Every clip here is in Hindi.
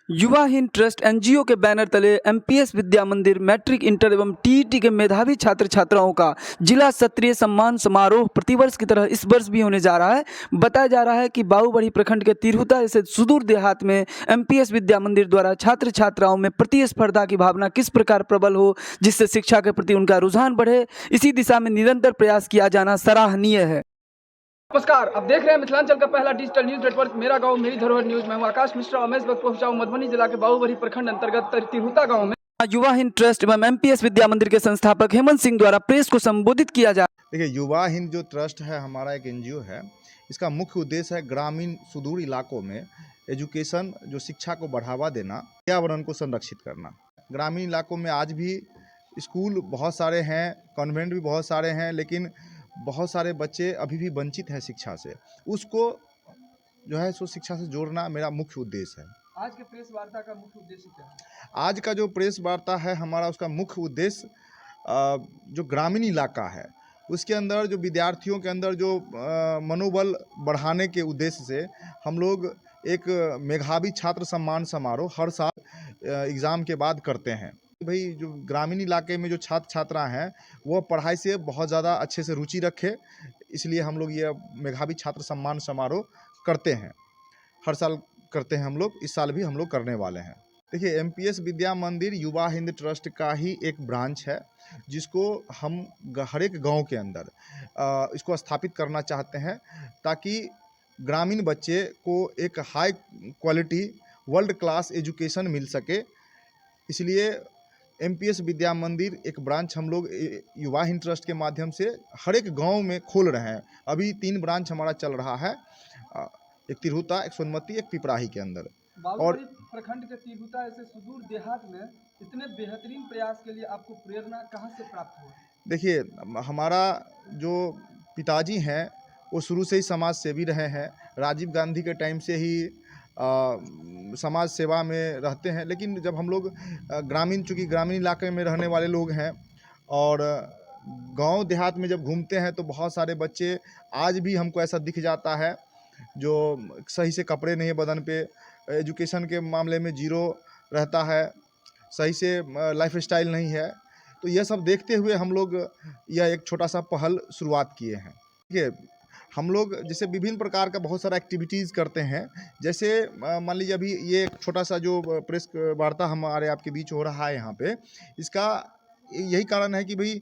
युवा हिंद ट्रस्ट एनजीओ के बैनर तले एमपीएस विद्या मंदिर मैट्रिक इंटर एवं टीईटी के मेधावी छात्र छात्राओं का जिला स्तरीय सम्मान समारोह प्रतिवर्ष की तरह इस वर्ष भी होने जा रहा है। बताया जा रहा है कि बाबूबड़ी प्रखंड के तिरहुता जैसे सुदूर देहात में एमपीएस विद्या मंदिर द्वारा छात्र छात्राओं में प्रतिस्पर्धा की भावना किस प्रकार प्रबल हो, जिससे शिक्षा के प्रति उनका रुझान बढ़े, इसी दिशा में निरंतर प्रयास किया जाना सराहनीय है। नमस्कार, आप देख रहे हैं मिथिलांचल का पहला डिजिटल न्यूज नेटवर्क मेरा गांव मेरी धरोहर न्यूज। मैं हूं आकाश मिश्रा और मैं इस वक्त पहुंचा हूं मधुबनी जिला के बाबूबड़ी प्रखंड अंतर्गत तिरहुता गांव में। युवा हिंद ट्रस्ट एवं एमपीएस विद्या मंदिर के संस्थापक हेमंत सिंह द्वारा प्रेस को संबोधित किया जा। देखिए, युवा हिंद जो ट्रस्ट है हमारा एक एनजीओ है। इसका मुख्य उद्देश्य है ग्रामीण सुदूर इलाकों में एजुकेशन जो शिक्षा को बढ़ावा देना, पर्यावरण को संरक्षित करना। ग्रामीण इलाकों में आज भी स्कूल बहुत सारे हैं, कॉन्वेंट भी बहुत सारे हैं, लेकिन बहुत सारे बच्चे अभी भी वंचित हैं शिक्षा से। उसको जो है सो शिक्षा से जोड़ना मेरा मुख्य उद्देश्य है। आज के प्रेस वार्ता का मुख्य उद्देश्य क्या है? आज का जो प्रेस वार्ता है हमारा, उसका मुख्य उद्देश्य जो ग्रामीण इलाका है उसके अंदर जो विद्यार्थियों के अंदर जो मनोबल बढ़ाने के उद्देश्य से हम लोग एक मेधावी छात्र सम्मान समारोह हर साल एग्ज़ाम के बाद करते हैं। भाई, जो ग्रामीण इलाके में जो छात्र छात्रा हैं वो पढ़ाई से बहुत ज़्यादा अच्छे से रुचि रखे, इसलिए हम लोग ये मेधावी छात्र सम्मान समारोह करते हैं। हर साल करते हैं हम लोग, इस साल भी हम लोग करने वाले हैं। देखिए, एमपीएस विद्या मंदिर युवा हिंद ट्रस्ट का ही एक ब्रांच है, जिसको हम हर एक गाँव के अंदर इसको स्थापित करना चाहते हैं, ताकि ग्रामीण बच्चे को एक high quality world class education मिल सके। इसलिए एमपीएस विद्या मंदिर एक ब्रांच हम लोग युवा हिंद ट्रस्ट के माध्यम से हर एक गांव में खोल रहे हैं। अभी 3 ब्रांच हमारा चल रहा है, एक तिरहुता, एक सोनमती, एक पिपराही के अंदर। और प्रखंड के तिरहुता ऐसे सुदूर देहात में इतने बेहतरीन प्रयास के लिए आपको प्रेरणा कहां से प्राप्त हुई? देखिए, हमारा जो पिताजी हैं वो शुरू से ही समाज सेवी रहे हैं। राजीव गांधी के टाइम से ही समाज सेवा में रहते हैं। लेकिन जब हम लोग चूँकि ग्रामीण इलाके में रहने वाले लोग हैं और गांव देहात में जब घूमते हैं तो बहुत सारे बच्चे आज भी हमको ऐसा दिख जाता है जो सही से कपड़े नहीं है बदन पे, एजुकेशन के मामले में जीरो रहता है, सही से लाइफ स्टाइल नहीं है। तो यह सब देखते हुए हम लोग यह एक छोटा सा पहल शुरुआत किए हैं। ठीक है, हम लोग जैसे विभिन्न प्रकार का बहुत सारा एक्टिविटीज़ करते हैं। जैसे मान लीजिए अभी ये एक छोटा सा जो प्रेस वार्ता हमारे आपके बीच हो रहा है यहाँ पे, इसका यही कारण है कि भाई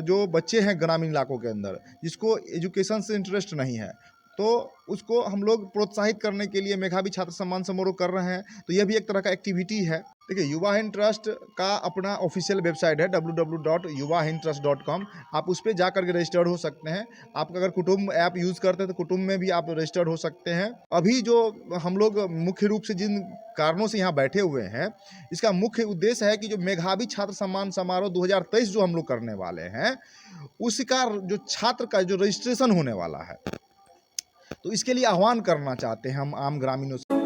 जो बच्चे हैं ग्रामीण इलाकों के अंदर जिसको एजुकेशन से इंटरेस्ट नहीं है, तो उसको हम लोग प्रोत्साहित करने के लिए मेधावी छात्र सम्मान समारोह कर रहे हैं। तो यह भी एक तरह का एक्टिविटी है। देखिए, युवा हिंद ट्रस्ट का अपना ऑफिशियल वेबसाइट है www.yuvahindtrust.com। आप उस पर जा करके रजिस्टर्ड हो सकते हैं। आप अगर कुटुंब ऐप यूज़ करते हैं तो कुटुंब में भी आप रजिस्टर्ड हो सकते हैं। अभी जो हम लोग मुख्य रूप से जिन कारणों से यहाँ बैठे हुए हैं, इसका मुख्य उद्देश्य है कि जो मेधावी छात्र सम्मान समारोह 2023 जो हम लोग करने वाले हैं, उसका जो छात्र का जो रजिस्ट्रेशन होने वाला है, तो इसके लिए आह्वान करना चाहते हैं हम आम ग्रामीणों से।